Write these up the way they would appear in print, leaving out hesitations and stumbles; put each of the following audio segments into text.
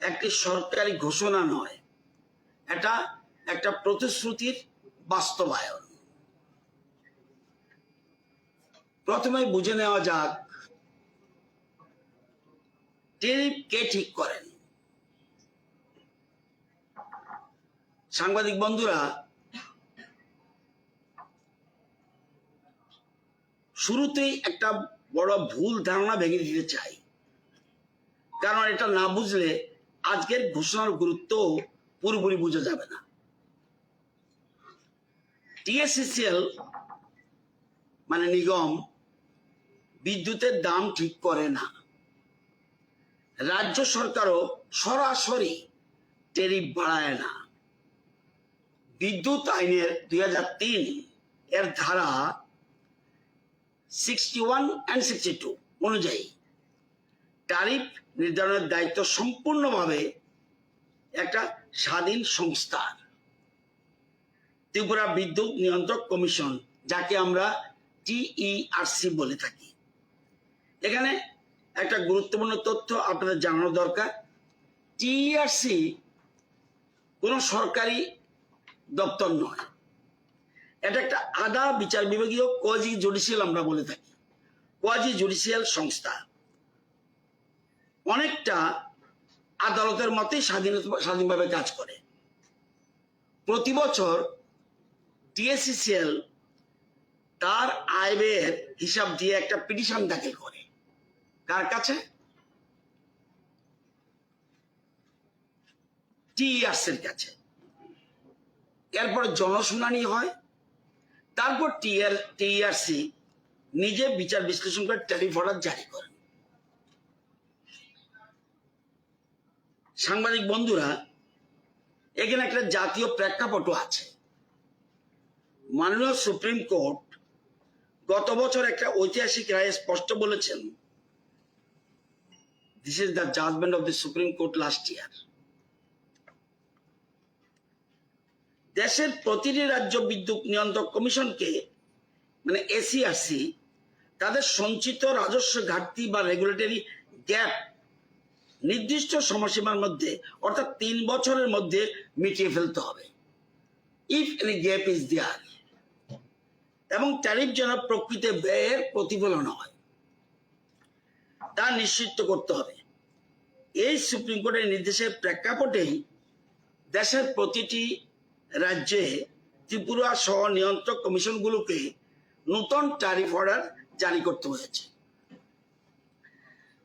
একটি সরকারি ঘোষণা নয়, এটা একটা প্রতিশ্রুতির বাস্তবায়ন। প্রথমে বুঝে নেওয়া যাক ট্যারিফ কে ঠিক করেন। সাংবাদিক বন্ধুরা, শুরুতেই একটা বড় ভুল ধারণা ভেঙে দিতে চাই, কারণ এটা না বুঝলে আজকের ঘোষণার গুরুত্ব পুরোপুরি বোঝা যাবে না। টিএসসিসিএল মানে নিগম বিদ্যুতের দাম ঠিক করে না। রাজ্য সরকারও সরাসরি ট্যারিফ বাড়ায় না। বিদ্যুৎ আইনের 2003 এর ধারা 61 and 62 অনুযায়ী ট্যারিফ নির্ধারণের দায়িত্ব সম্পূর্ণভাবে একটা স্বাধীন সংস্থার। ত্রিপুরা বিদ্যুৎ নিয়ন্ত্রক কমিশন, যাকে আমরা টিইআরসি বলে থাকি। এখানে একটা গুরুত্বপূর্ণ তথ্য আপনাদের জানানো দরকার। টিইআরসি কোনো সরকারি দপ্তর নয়, এটা একটা আধা বিচার বিভাগীয় কোয়াজি জুডিশিয়াল আমরা বলে থাকি, কোয়াজি জুডিশিয়াল সংস্থা। অনেকটা আদালতের মতোই স্বাধীনভাবে কাজ করে। প্রতি বছর টিএসসিসিএল তার আয় ব্যয়ের হিসাব দিয়ে একটা পিটিশন দাখিল করে। কার কাছে? টিইআরসির কাছে। এরপর জনশুনানি হয়, তারপর টিইআরসি নিজে বিচার বিশ্লেষণ করে ট্যারিফ অর্ডার জারি করেন। সাংবাদিক বন্ধুরা, এখানে একটা জাতীয় প্রেক্ষাপটও আছে। মাননীয় সুপ্রিম কোর্ট গত বছর একটা ঐতিহাসিক রায়ে স্পষ্ট বলেছেন, this is the judgment of the supreme court last year. দেশের প্রতিটি রাজ্য বিদ্যুৎ নিয়ন্ত্রক কমিশনকে মানে এসিআরসি তাদের সঞ্চিত রাজস্ব ঘাটতি বা রেগুলেটরি গ্যাপ নির্দিষ্ট সময়সীমার মধ্যে অর্থাৎ 3 বছরের মধ্যে মিটিয়ে ফেলতে হবে। If any gap is there, এবং ট্যারিফ যেন প্রকৃত ব্যয়ের প্রতিফলন হয় তা নিশ্চিত করতে হবে। এই সুপ্রিম কোর্টের নির্দেশের প্রেক্ষাপটেই দেশের প্রতিটি রাজ্যে ত্রিপুরা সহ নিয়ন্ত্রক কমিশনগুলোকে নতুন ট্যারিফ অর্ডার জারি করতে হয়েছে।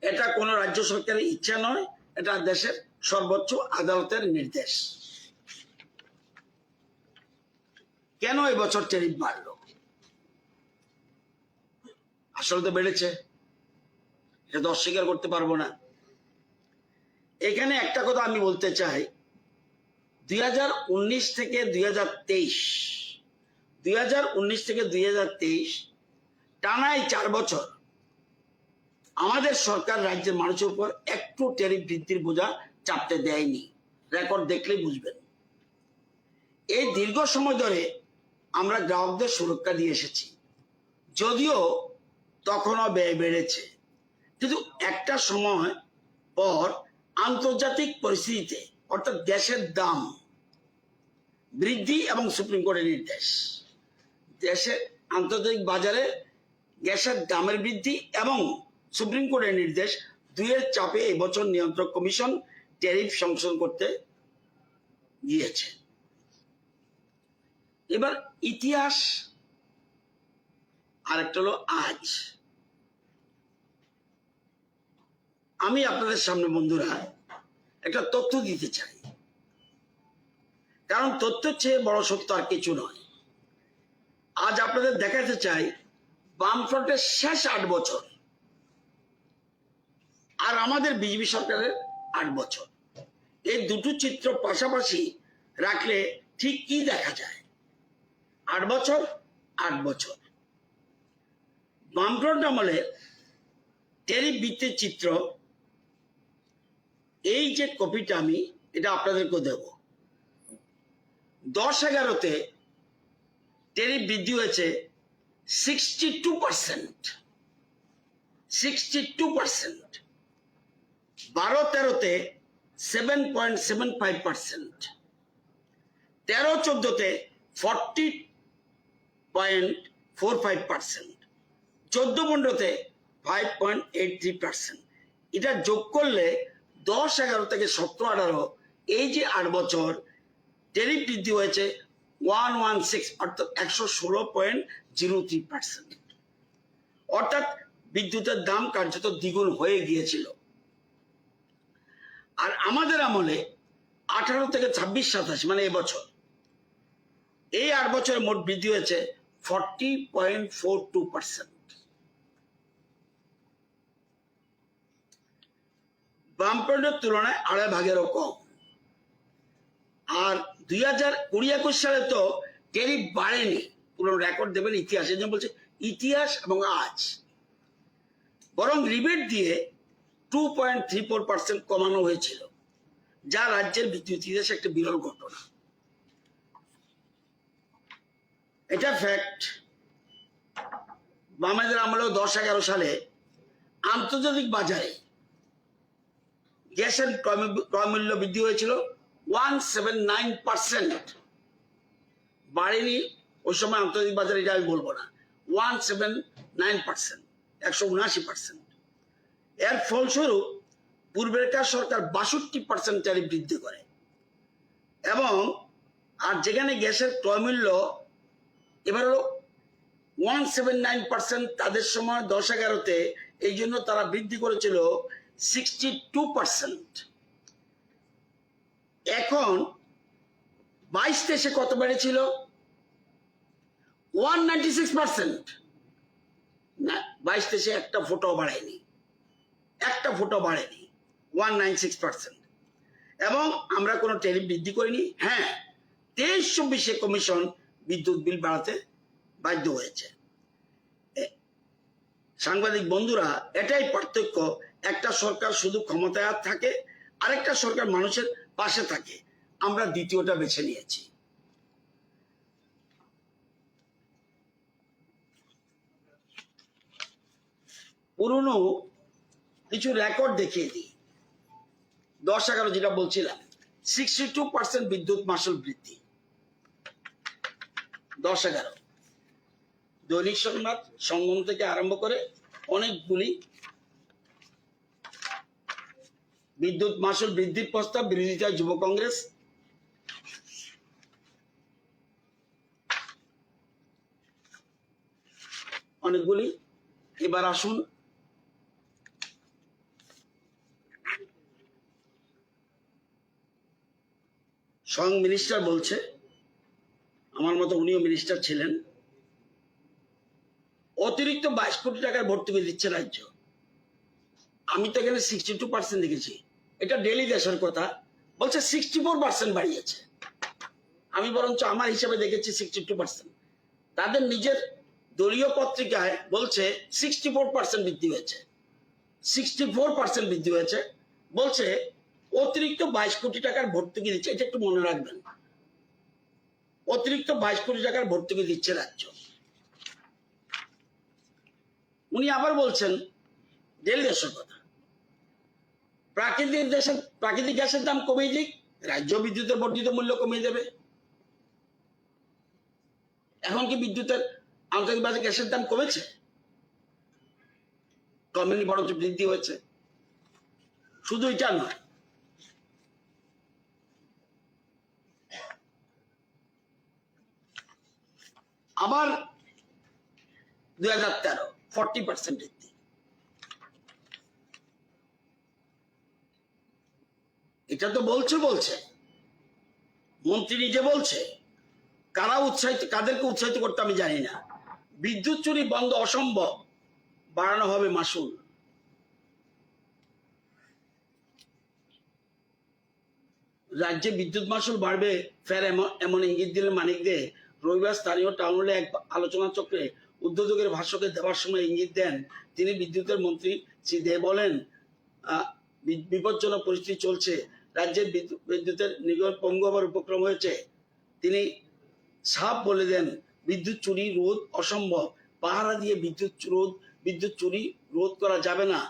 এটা কোনো রাজ্য সরকারের ইচ্ছা নয়, এটা দেশের সর্বোচ্চ আদালতের নির্দেশ। কেন এবছর ট্যারিফ বাড়লো? আসলে তো বেড়েছে, এটা তো অস্বীকার করতে পারবো না। এখানে একটা কথা আমি বলতে চাই, 2019 থেকে 2023 টানাই 4 বছর আমাদের সরকার রাজ্যের মানুষের উপর একটু ট্যারিফ বৃদ্ধির বোঝা চাপতে দেয়নি। রেকর্ড দেখলেই বুঝবেন। এই দীর্ঘ সময় ধরে আমরা গ্রাহকদের সুরক্ষা দিয়ে এসেছি, যদিও তখনও ব্যয় বেড়েছে, কিন্তু একটা সময় পর আন্তর্জাতিক পরিস্থিতিতে অর্থাৎ গ্যাসের দাম বৃদ্ধি এবং সুপ্রিম কোর্টের নির্দেশ, দেশের আন্তর্জাতিক বাজারে গ্যাসের দামের বৃদ্ধি এবং সুপ্রিম কোর্টের নির্দেশ, দুইয়ের চাপে এবছর নিয়ন্ত্রক কমিশন ট্যারিফ সংশোধন করতে গিয়েছে। এবার ইতিহাস আরেকটা হলো আজ। আমি আপনাদের সামনে বন্ধুরা একটা তথ্য দিতে চাই, কারণ তথ্যের চেয়ে বড় সত্য আর কিছু নয়। আজ আপনাদের দেখাতে চাই বামফ্রন্টের শেষ 8 বছর আর আমাদের বিজেপি সরকারের 8 বছর। এই দুটো চিত্র পাশাপাশি রাখলে ঠিক কি দেখা যায়? 8 বছর 8 বছর। বামফ্রন্ট আমলে ট্যারিফ বৃদ্ধির চিত্র, এই যে কপিটা আমি এটা আপনাদেরকে দেব। 10-11-তে ট্যারিফ বৃদ্ধি হয়েছে 62%। 12-13-তে 7.75%, 13-14-তে 40.45%, 14-15-তে 5.83%। এটা যোগ করলে 10-11 থেকে 17-18 এই যে 8 বছর ট্যারিফ বৃদ্ধি হয়েছে 116 অর্থাৎ 116.03%। অর্থাৎ বিদ্যুতের দাম কার্যত দ্বিগুণ হয়ে গিয়েছিল। আর আমাদের আমলে 18 থেকে 26-27 মানে এবছর এই 8 বছরের মোট বৃদ্ধি হয়েছে 40.42%। বামফ্রন্টের তুলনায় 2.5 ভাগেরও কম। আর 2020-21 সালে তো ট্যারিফ বাড়েনি, পুরো রেকর্ড দেবেন ইতিহাস, এই জন্য বলছে ইতিহাস এবং আজ, বরং রিবেট দিয়ে 2.34% কমানো হয়েছিল, যা রাজ্যের বিদ্যুৎ ইতিহাসে একটা বিরল ঘটনা। এটা ফ্যাক্ট। বামেদের আমলেও 10-11 সালে আন্তর্জাতিক বাজারে গ্যাসের ক্রয় মূল্য বৃদ্ধি হয়েছিল 179%। বাড়েনি ওই সময় আন্তর্জাতিক বাজারে, এটা আমি বলবো না, 179%, 179%। এর ফলস্বরূপ পূর্বেরকার সরকার 62% ট্যারিফ বৃদ্ধি করে, এবং আর যেখানে গ্যাসের ক্রয় মূল্য এবার হলো 179%, তাদের সময় 10-11-তে এই জন্য তারা বৃদ্ধি করেছিল 62%। এখন 22-23 কত বেড়েছিল? 196%। না, 22-23 একটা ফুটও বাড়েনি, 196%। এবং আমরা কোনো ট্যারিফ বৃদ্ধি করিনি। হ্যাঁ, 23-24-এ কমিশন বিদ্যুৎ বিল বাড়াতে বাধ্য হয়েছে। সাংবাদিক বন্ধুরা, এটাই পার্থক্য। একটা সরকার শুধু ক্ষমতায় থাকে, আরেকটা সরকার মানুষের পাশে থাকে। আমরা দ্বিতীয়টা বেছে নিয়েছি। পুরনো কিছু রেকর্ড দেখিয়ে দিই। 10-11 যেটা বলছিলাম, 62% বিদ্যুৎ মাশুল বৃদ্ধি। 10-11 দৈনিক সংবাদ, সংগম থেকে আরম্ভ করে অনেকগুলি বিদ্যুৎ মাশুল বৃদ্ধির প্রস্তাব বিরোধিতায় যুব কংগ্রেস। অনেকগুলি। এবার আসুন স্বয়ং মিনিস্টার বলছে, আমার মতো উনিও মিনিস্টার ছিলেন, অতিরিক্ত 22 কোটি টাকার ভর্তুকি দিচ্ছে রাজ্য। আমি তো এখানে 62% দেখেছি, এটা ডেলি দেশের কথা। বলছে 64% বাড়িয়েছে। আমি বরঞ্চ আমার হিসাবে দেখেছি 62%। তাদের নিজের দলীয় পত্রিকায় বলছে 64% বৃদ্ধি হয়েছে, 64% বৃদ্ধি হয়েছে। বলছে অতিরিক্ত 22 কোটি টাকার ভর্তুকি দিচ্ছে। এটা একটু মনে রাখবেন, অতিরিক্ত 22 কোটি টাকার ভর্তুকি দিচ্ছে রাজ্য। উনি আবার বলছেন ডেলি দেশের কথা, প্রাকৃতিক গ্যাসের দাম কমিয়ে দিক, রাজ্য বিদ্যুতের বর্ধিত মূল্য কমিয়ে দেবে। এখন কি বিদ্যুতের আন্তর্জাতিক বাজারে গ্যাসের দাম কমেছে? কমেনি, বরঞ্চ বৃদ্ধি হয়েছে। শুধু এটা নয়, আবার 2013 40% বৃদ্ধি। এটা তো বলছে মন্ত্রী নিজে বলছে। কাদেরকে উৎসাহিত করতে আমি জানি না। বিদ্যুৎ চুরি বন্ধ অসম্ভব, বাড়ানো হবে মাশুল। রাজ্যে বিদ্যুৎ মাশুল বাড়বে ফের এমন ইঙ্গিত দিলেন মানিক দে। রবিবার স্থানীয় টাউন হলে এক আলোচনা চক্রে উদ্যোগের ভাষ্যকে দেওয়ার সময় ইঙ্গিত দেন তিনি। বিদ্যুতের মন্ত্রী শ্রী দে বলেন, বিপজ্জনক পরিস্থিতি চলছে, রাজ্যের বিদ্যুতের নিগম পঙ্গু হবার উপক্রম হয়েছে। তিনি সাফ বলে দেন, বিদ্যুৎ চুরি রোধ অসম্ভব, পাহারা দিয়ে বিদ্যুৎ চুরি রোধ করা যাবে না।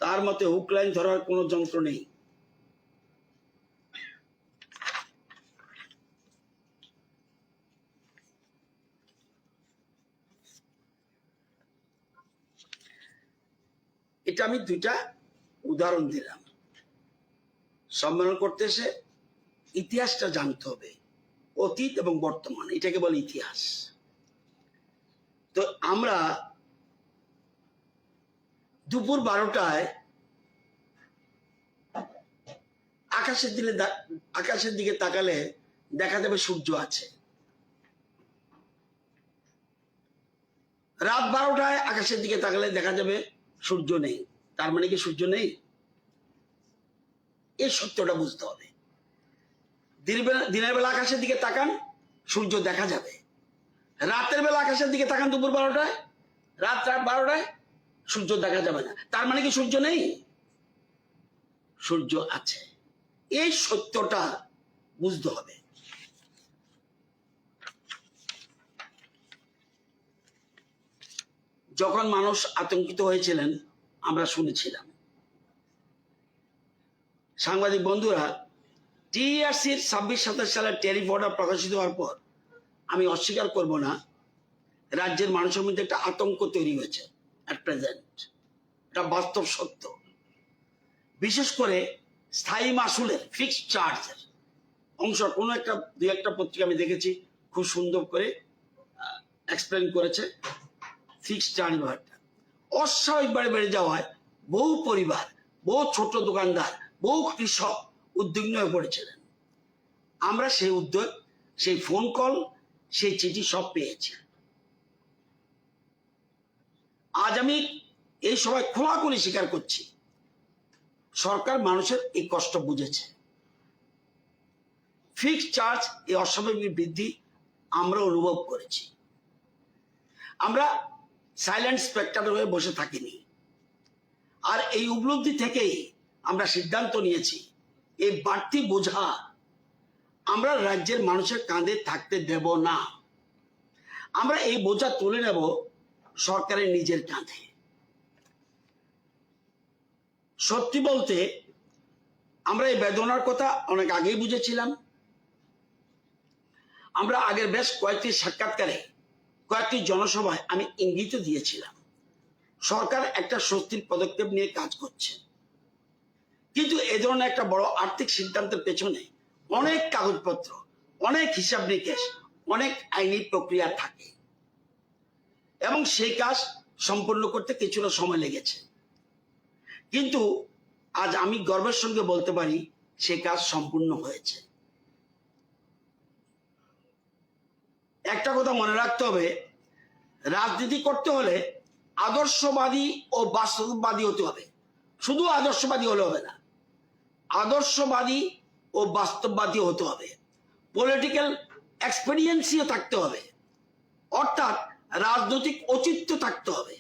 তার মতে হুক লাইন ধরার কোনো যন্ত্র নেই। এটা আমি দুইটা উদাহরণ দিলাম। সম্মেলন করতে এসে ইতিহাসটা জানতে হবে, অতীত এবং বর্তমান, এটাকে বলে ইতিহাস। তো আমরা দুপুর 12টায় আকাশের দিকে তাকালে দেখা যাবে সূর্য আছে। রাত 12টায় আকাশের দিকে তাকালে দেখা যাবে সূর্য নেই। তার মানে কি সূর্য নেই? এই সত্যটা বুঝতে হবে। দিনের বেলা আকাশের দিকে তাকান, সূর্য দেখা যাবে। রাতের বেলা আকাশের দিকে তাকান দুপুর 12টায়, রাত 12টায়, সূর্য দেখা যাবে না। তার মানে কি সূর্য নেই? সূর্য আছে। এই সত্যটা বুঝতে হবে। যখন মানুষ আতঙ্কিত হয়েছিলেন আমরা শুনেছিলাম। সাংবাদিক বন্ধুরা, টিআরসির 26-27 সালের ট্যারিফ অর্ডার প্রকাশিত হওয়ার পর আমি অস্বীকার করব না, রাজ্যের মানুষের মধ্যে একটা আতঙ্ক তৈরি হয়েছে। অ্যাট প্রেজেন্ট এটা বাস্তব সত্য। বিশেষ করে স্থায়ী মাসুলের, ফিক্সড চার্জের অংশ কোনো একটা দুই একটা পত্রিকা আমি দেখেছি খুব সুন্দর করে এক্সপ্লেন করেছে। ফিক্সড চার্জ ব্যাপারটা অস্বাভাবিকভাবে বেড়ে যাওয়ায় বহু পরিবার, বহু ছোট দোকানদার, বহু কৃষক উদ্বিগ্ন হয়ে পড়েছিলেন। আমরা সেই উদ্যোগ, সেই ফোন কল, সেই চিঠি সব পেয়েছি। আজ আমি এই সবাই খোলাখুলি স্বীকার করছি, সরকার মানুষের এই কষ্ট বুঝেছে। ফিক্সড চার্জ এই অস্বাভাবিক বৃদ্ধি আমরা অনুভব করেছি। আমরা সাইলেন্ট স্পেক্টাটর হয়ে বসে থাকিনি। আর এই উপলব্ধি থেকেই আমরা সিদ্ধান্ত নিয়েছি এই বাড়তি বোঝা আমরা রাজ্যের মানুষের কাঁধে থাকতে দেব না। আমরা এই বোঝা তুলে নেব সরকারের নিজের কাঁধে। সত্যি বলতে আমরা এই বেদনার কথা অনেক আগেই বুঝেছিলাম। আমরা আগের বেশ কয়েকটি সাক্ষাৎকারে, কয়েকটি জনসভায় আমি ইঙ্গিত দিয়েছিলাম সরকার একটা স্বস্তির পদক্ষেপ নিয়ে কাজ করছে। কিন্তু এ ধরনের একটা বড় আর্থিক সিদ্ধান্তের পেছনে অনেক কাগজপত্র, অনেক হিসাব নিকেশ, অনেক আইনি প্রক্রিয়া থাকে এবং সেই কাজ সম্পন্ন করতে কিছুটা সময় লেগেছে। কিন্তু আজ আমি গর্বের সঙ্গে বলতে পারি সে কাজ সম্পূর্ণ হয়েছে। একটা কথা মনে রাখতে হবে, রাজনীতি করতে হলে আদর্শবাদী ও বাস্তববাদী হতে হবে। শুধু আদর্শবাদী হলে হবে না, আদর্শবাদী ও বাস্তববাদী হতে হবে। পলিটিক্যাল এক্সপেরিয়েন্সিও থাকতে হবে, অর্থাৎ রাজনৈতিক ঔচিত্য থাকতে হবে,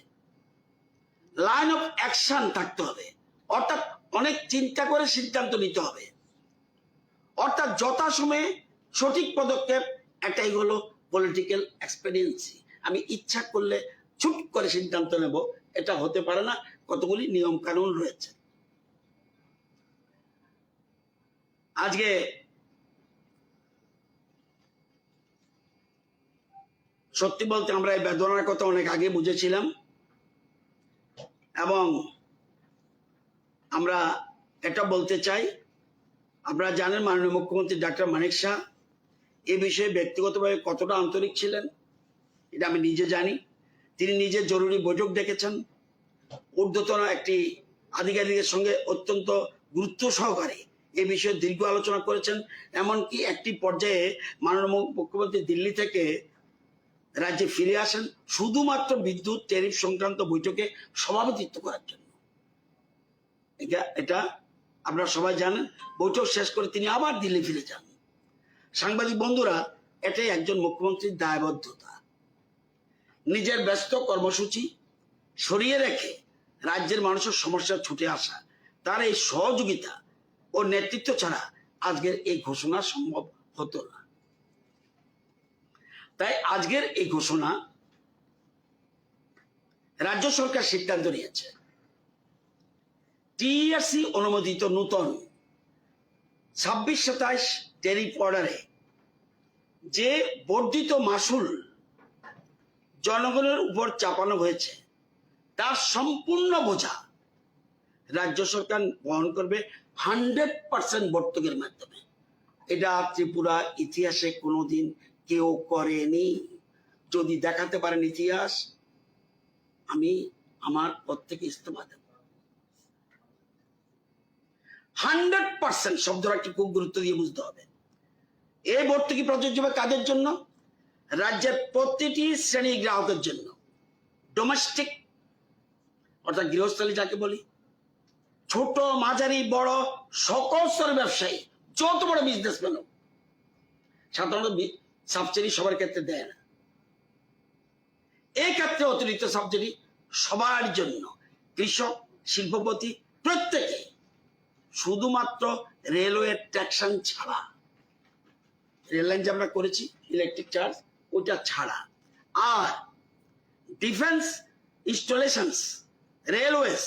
লাইন অফ অ্যাকশন থাকতে হবে, অর্থাৎ অনেক চিন্তা করে সিদ্ধান্ত নিতে হবে, অর্থাৎ যথাসময়ে সঠিক পদক্ষেপ। এটাই হলো পলিটিক্যাল এক্সপেরিয়েন্সি। আমি ইচ্ছা করলে ছুট করে সিদ্ধান্ত নেব, এটা হতে পারে না। কতগুলি নিয়ম কানুন রয়েছে। আজকে সত্যি বলতে আমরা এই বেদনার কথা অনেক আগে বুঝেছিলাম এবং আমরা এটা বলতে চাই, আপনারা জানেন মাননীয় মুখ্যমন্ত্রী ডক্টর মানিক শাহ এ বিষয়ে ব্যক্তিগতভাবে কতটা আন্তরিক ছিলেন এটা আমি নিজে জানি। তিনি নিজে জরুরি বৈঠক ডেকেছেন, ঊর্ধ্বতন একটি আধিকারিকের সঙ্গে অত্যন্ত গুরুত্ব সহকারে এ বিষয়ে দীর্ঘ আলোচনা করেছেন। এমনকি একটি পর্যায়ে মাননীয় মুখ্যমন্ত্রী দিল্লি থেকে রাজ্যে ফিরে আসেন শুধুমাত্র বিদ্যুৎ ট্যারিফ সংক্রান্ত বৈঠকে সভাপতিত্ব করার জন্য। এটা আপনারা সবাই জানেন। বৈঠক শেষ করে তিনি আবার দিল্লি ফিরে যান। সাংবাদিক বন্ধুরা, এটাই একজন মুখ্যমন্ত্রীর দায়বদ্ধতা। নিজের ব্যস্ত কর্মসূচি সরিয়ে রেখে রাজ্যের মানুষের সমস্যা ছুটে আসা, তার এই সহযোগিতা ও নেতৃত্ব ছাড়া আজকের এই ঘোষণা সম্ভব হতো না। তাই আজকের এই ঘোষণা রাজ্য সরকার সিদ্ধান্ত নিয়েছে টিআরসি অনুমোদিত নতুন 26-27 ট্যারিফ অর্ডারে যে বর্ধিত মাসুল জনগণের উপর চাপানো হয়েছে তার সম্পূর্ণ বোঝা রাজ্য সরকার বহন করবে 100% ভর্তুকির মাধ্যমে। এটা ত্রিপুরা ইতিহাসে কোনোদিন কেউ করেনি। যদি দেখাতে পারেন ইতিহাস, আমি আমার পদ থেকে ইস্তফা দেব। 100% শব্দটা একটু খুব গুরুত্ব দিয়ে বুঝতে হবে। এই ভর্তুকি প্রযোজ্য হবে কাদের জন্য? রাজ্যের প্রতিটি শ্রেণীর গ্রাহকের জন্য। ডোমেস্টিক অর্থাৎ গৃহস্থলী যাকে বলি, ছোট মাঝারি বড় সকল স্তরের ব্যবসায়ী, যত বড় বিজনেসম্যান হোক, সাধারণত সাবসিডি সবার ক্ষেত্রে দেয় না। এই ক্ষেত্রে অতিরিক্ত সাবসিডি সবার জন্য, কৃষক, শিল্পপতি, প্রত্যেকে। শুধুমাত্র রেলওয়ে ট্যাক্সন ছাড়া, রেল লাইন যে আমরা করেছি ইলেকট্রিক চার্জ, ওটা ছাড়া। আর defence installations, railways,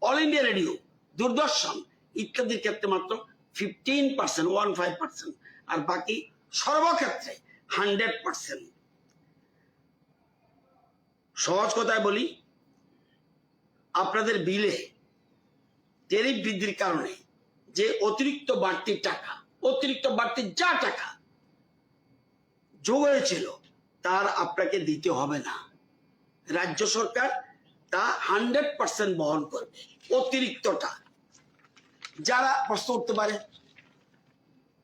all India radio, Doordarshan ইত্যাদির ক্ষেত্রে মাত্র 15%, আর বাকি সর্বক্ষেত্রে 100%। সহজ কথায় বলি, আপনাদের বিলে ট্যারিফ বৃদ্ধির কারণে যে অতিরিক্ত বাড়তি টাকা, অতিরিক্ত বাড়তি যা টাকা যোগ হয়েছিল, তার আপনাকে দিতে হবে না। রাজ্য সরকার তা 100% বহন করবে। অতিরিক্তটা যারা প্রশ্ন উঠতে পারে,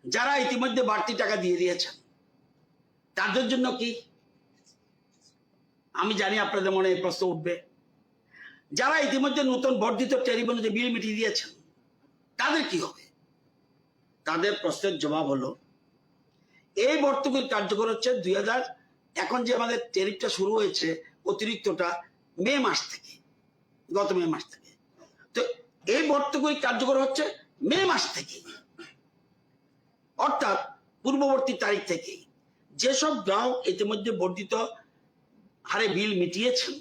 যারা ইতিমধ্যে বাড়তি টাকা দিয়ে দিয়েছেন তাদের জন্য কি? আমি জানি আপনাদের মনে এই প্রশ্ন উঠবে। যারা ইতিমধ্যে নতুন বর্ধিত ট্যারিফ অনুযায়ী বিল মিটিয়ে দিয়েছেন তাদের কি হবে? তাদের প্রশ্নের জবাব হলো, এই ভর্তুকির কার্যকর হচ্ছে 2000, এখন যে আমাদের ট্যারিফটা শুরু হয়েছে অতিরিক্তটা মে মাস থেকে, গত মে মাস থেকে। তো এই ভর্তুকি কার্যকর হচ্ছে মে মাস থেকে, অর্থাৎ পূর্ববর্তী তারিখ থেকে। যেসব গ্রাহক ইতিমধ্যে বর্ধিত হারে বিল মিটিয়েছেন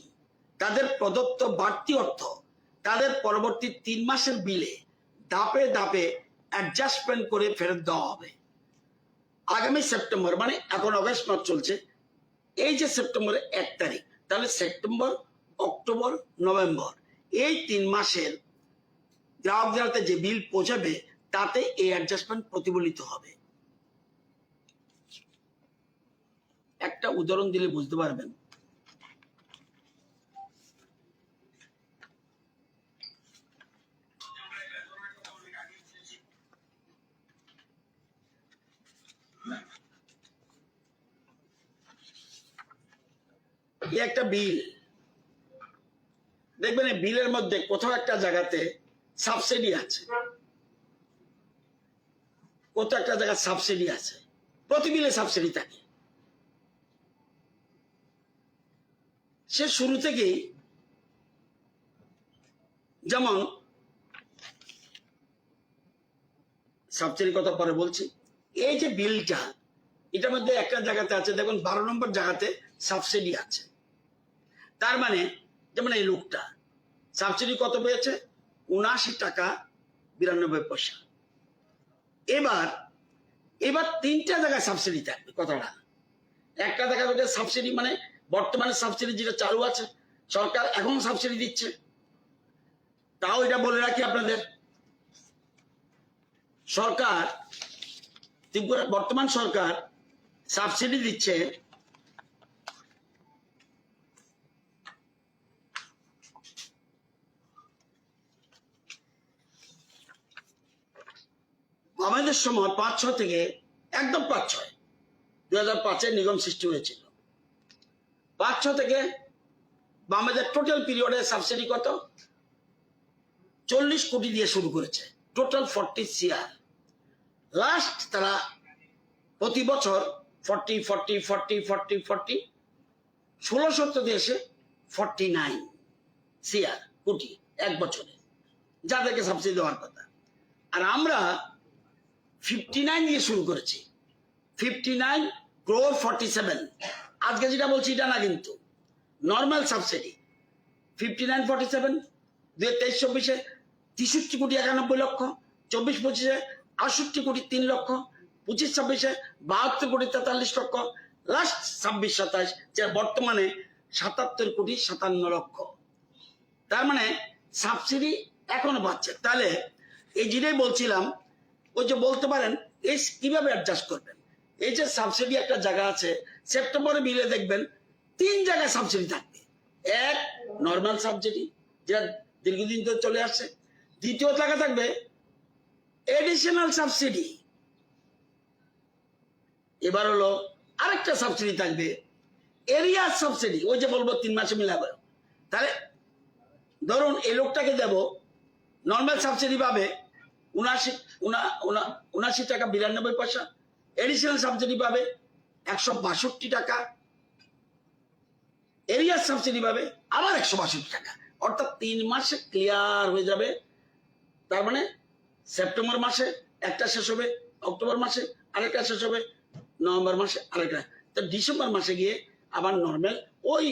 তাদের প্রদত্ত বাড়তি অর্থ তাদের পরবর্তী 3 মাসের বিলে ধাপে ধাপে অ্যাডজাস্টমেন্ট করে ফেরত দেওয়া হবে। আগামী সেপ্টেম্বর, মানে এখন অগস্ট মাস চলছে, এই যে সেপ্টেম্বরের 1 তারিখ, তাহলে সেপ্টেম্বর, অক্টোবর, নভেম্বর, এই 3 মাসের গ্রাহকদের হাতে যে বিল পৌঁছাবে তাতে এই অ্যাডজাস্টমেন্ট প্রতিফলিত হবে। একটা উদাহরণ দিলে বুঝতে পারবেন। একটা বিল দেখবেন, এই বিলের মধ্যে কোথাও একটা জায়গাতে সাবসিডি আছে, কোথাও একটা জায়গায় সাবসিডি আছে। প্রতি বিলে সাবসিডি থাকে। সে শুরু থেকেই, যেমন সাবসিডির কথা পরে বলছি, এই যে বিলটা, এটার মধ্যে একটা জায়গাতে আছে, দেখুন 12 নম্বর জায়গাতে সাবসিডি আছে। তার মানে যেমন এই লোকটা সাবসিডি কত পেয়েছে? 79 টাকা 92 পয়সা। এবার 3টা জায়গায় সাবসিডি থাকবে। কথাটা, একটা জায়গায় সাবসিডি মানে বর্তমানে সাবসিডি যেটা চালু আছে, সরকার এখন সাবসিডি দিচ্ছে। তাও এটা বলে রাখি আপনাদের, সরকার, ত্রিপুরা বর্তমান সরকার সাবসিডি দিচ্ছে আমাদের সময় 5-6 থেকে, একদম 5-6, 2005-এ নিগম সৃষ্টি হয়েছিল। 5-6 থেকে আমাদের টোটাল পিরিয়ডে সাবসিডি কত? 40 কোটি দিয়ে শুরু করেছে, টোটাল 40 CR। লাস্ট তারা প্রতি বছর 40 16-17 দিয়ে এসে 49 CR কোটি এক বছরে যাদেরকে সাবসিডি দেওয়ার কথা। আর আমরা 59 দিয়ে শুরু করেছি, 59 crore 47। আজকে যেটা বলছি এটা না, কিন্তু নর্মাল সাবসিডি 59-47, 2023-24-এ 63 কোটি 91 লক্ষ, 24-25-এ 68 কোটি 3 লক্ষ, 25-26-এ 72 কোটি 43 লক্ষ, লাস্ট 26-27 যে বর্তমানে 77 কোটি 57 লক্ষ। তার মানে সাবসিডি এখনো পাচ্ছে। তাহলে এই জিনিসই বলছিলাম, ওই যে বলতে পারেন এই কিভাবে অ্যাডজাস্ট করবেন। এই যে সাবসিডি একটা জায়গা আছে, সেপ্টেম্বরে বিলে দেখবেন 3 জায়গায় সাবসিডি থাকবে। এক, নর্মাল সাবসিডি যেটা দীর্ঘদিন ধরে চলে আসছে। দ্বিতীয় টাকা থাকবে এডিশনাল সাবসিডি। এবার হলো আরেকটা সাবসিডি থাকবে, এরিয়া সাবসিডি। ওই যে বলবো 3 মাসে মিলাবে। তাহলে ধরুন এই লোকটাকে দেব, নর্মাল সাবসিডি পাবে 79 টাকা 92 পয়সা, এডিশনাল সাবসিডি পাবে 162 টাকা, এরিয়া সাবসিডি পাবে আবার 162 টাকা। অর্থাৎ 3 মাসে ক্লিয়ার হয়ে যাবে। তার মানে সেপ্টেম্বর মাসে একটা শেষ হবে, অক্টোবর মাসে আরেকটা শেষ হবে, নভেম্বর মাসে আরেকটা, তো ডিসেম্বর মাসে গিয়ে আবার নর্মাল ওই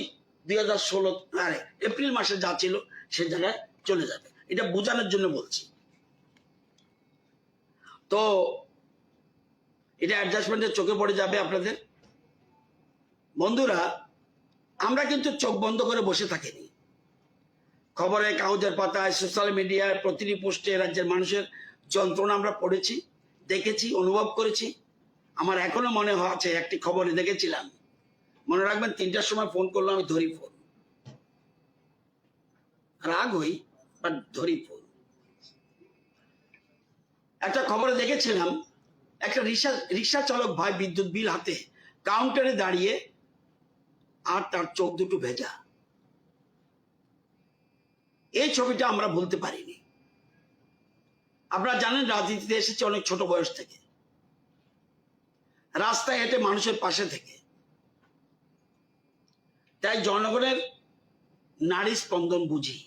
2016 এপ্রিল মাসে যা ছিল সে জায়গায় চলে যাবে। এটা বোঝানোর জন্য বলছি। তো এটা অ্যাডজাস্টমেন্টের চোখে পড়ে যাবে আপনাদের। বন্ধুরা, আমরা কিন্তু চোখ বন্ধ করে বসে থাকিনি। খবরে কাগজের পাতায়, সোশ্যাল মিডিয়ায়, প্রতিটি পোস্টে রাজ্যের মানুষের যন্ত্রণা আমরা পড়েছি, দেখেছি, অনুভব করেছি। আমার এখনো মনে আছে, একটি খবরে দেখেছিলাম, মনে রাখবেন 3টার সময় ফোন করলো, আমি ধরি ফোন, রাগ হই বাট ধরি ফোন। একটা খবরে দেখেছিলাম একটা রিক্সা চালক ভাই বিদ্যুৎ বিল হাতে কাউন্টারে দাঁড়িয়ে, আর তার চোখ দুটো ভেজা। এই ছবিটা আমরা ভুলতে পারিনি। আপনারা জানেন রাজনীতিতে এসেছে অনেক ছোট বয়স থেকে, রাস্তায় হেঁটে মানুষের পাশে থেকে। তাই জনগণের নারী স্পন্দন বুঝি,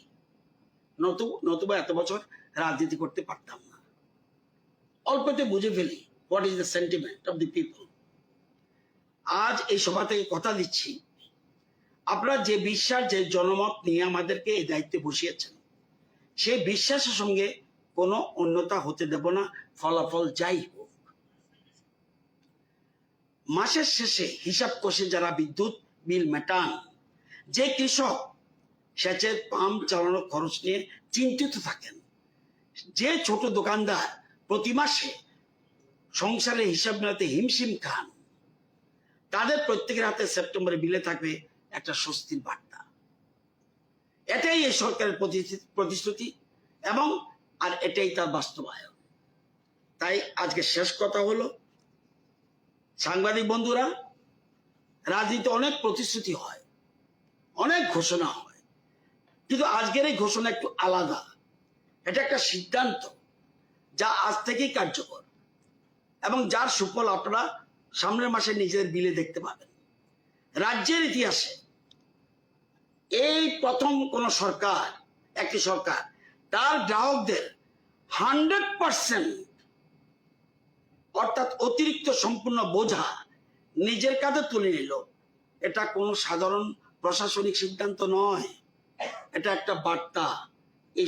নতুবা এত বছর রাজনীতি করতে পারতাম না। অল্পতে বুঝে ফেলি what is the sentiment of the people. আজ এই সভা থেকে কথা দিচ্ছি, আপনারা যে বিশ্বাস, যে জনমত নিয়ে আমাদেরকে এই দায়িত্বে বসিয়েছেন, সেই বিশ্বাসের সঙ্গে কোনো অন্যতা হতে দেব না, ফলাফল যাই হোক। মাসের শেষে হিসাব কষে যারা বিদ্যুৎ বিল মেটান, যে কৃষক সেচের পাম্প চালানোর খরচ নিয়ে চিন্তিত থাকেন, যে ছোট দোকানদার প্রতি মাসে সংসারের হিসাব মেলাতে হিমশিম খান, তাদের প্রত্যেকের হাতে সেপ্টেম্বরে বিলে থাকবে একটা স্বস্তির বার্তা। এটাই এই সরকারের প্রতিশ্রুতি এবং আর এটাই তার বাস্তবায়ন। তাই আজকে শেষ কথা হলো, সাংবাদিক বন্ধুরা, রাজনীতিতে অনেক প্রতিশ্রুতি হয়, অনেক ঘোষণা হয়, কিন্তু আজকের এই ঘোষণা একটু আলাদা। এটা একটা সিদ্ধান্ত যা আজ থেকেই কার্যকর এবং যার সুফল আপনারা সামনের মাসে নিজেদের বিলে দেখতে পাবেন। রাজ্যের ইতিহাসে এই প্রথম কোন সরকার, একটি সরকার তার গ্রাহকদের 100% অর্থাৎ অতিরিক্ত সম্পূর্ণ বোঝা নিজের কাঁধে তুলে নিল। এটা কোনো সাধারণ প্রশাসনিক সিদ্ধান্ত নয়, এটা একটা বার্তা। এই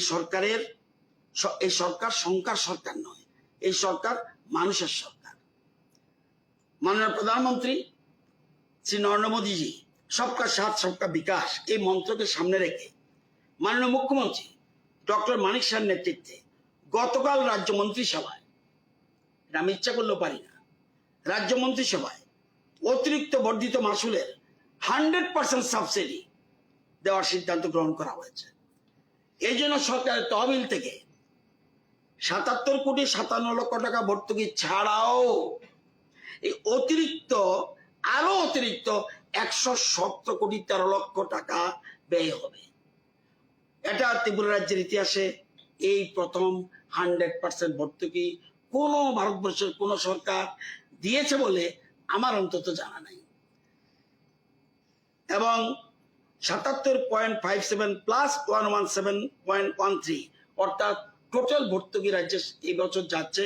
সরকার সংখ্যার সরকার নয়, এই সরকার মানুষের সরকার। মাননীয় প্রধানমন্ত্রী শ্রী নরেন্দ্র মোদীজি সবকা সাথ সবকা বিকাশ এই মন্ত্রকে সামনে রেখে মাননীয় মুখ্যমন্ত্রী ডক্টর মানিক শাহের নেতৃত্বে গতকাল রাজ্য মন্ত্রিসভায়, আমি ইচ্ছা করলেও পারি না, রাজ্য মন্ত্রিসভায় অতিরিক্ত বর্ধিত মাসুলের 100% সাবসিডি দেওয়ার সিদ্ধান্ত গ্রহণ করা হয়েছে। এই জন্য সরকারের তহবিল থেকে 77,57,00,000 টাকা ভর্তুকি ছাড়াও এই আরো অতিরিক্ত 117,13,00,000 টাকা ব্যয় হবে। এটা ত্রিপুরা রাজ্যের ইতিহাসে এই প্রথম 100% ভর্তুকি কোন ভারতবর্ষের কোন সরকার দিয়েছে বলে আমার অন্তত জানা নাই। এবং 77.57 প্লাস 117.13 অর্থাৎ টোটাল ভর্তুকি রাজ্যে এই বছর যাচ্ছে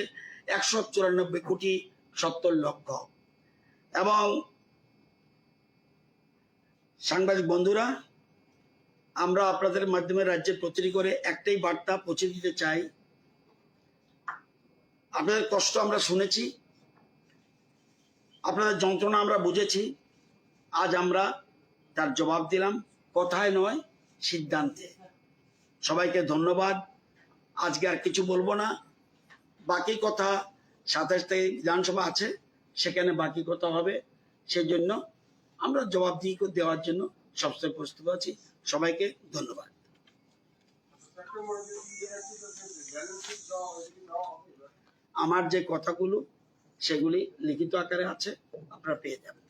194,70,00,000। এবং সাংবাদিক বন্ধুরা, আমরা আপনাদের মাধ্যমে রাজ্যের প্রতিটি করে একটাই বার্তা পৌঁছে দিতে চাই। আপনাদের কষ্ট আমরা শুনেছি, আপনাদের যন্ত্রণা আমরা বুঝেছি। আজ আমরা তার জবাব দিলাম, কথায় নয় সিদ্ধান্তে। সবাইকে ধন্যবাদ। আজকে আর কিছু বলবো না। বাকি কথা 27 তারিখ বিধানসভা আছে, সেখানে বাকি কথা হবে। সেই জন্য আমরা জবাবদিহি দেওয়ার জন্য সবসময় প্রস্তুত আছি। সবাইকে ধন্যবাদ। আমার যে কথাগুলো সেগুলি লিখিত আকারে আছে, আপনারা পেয়ে যাবেন।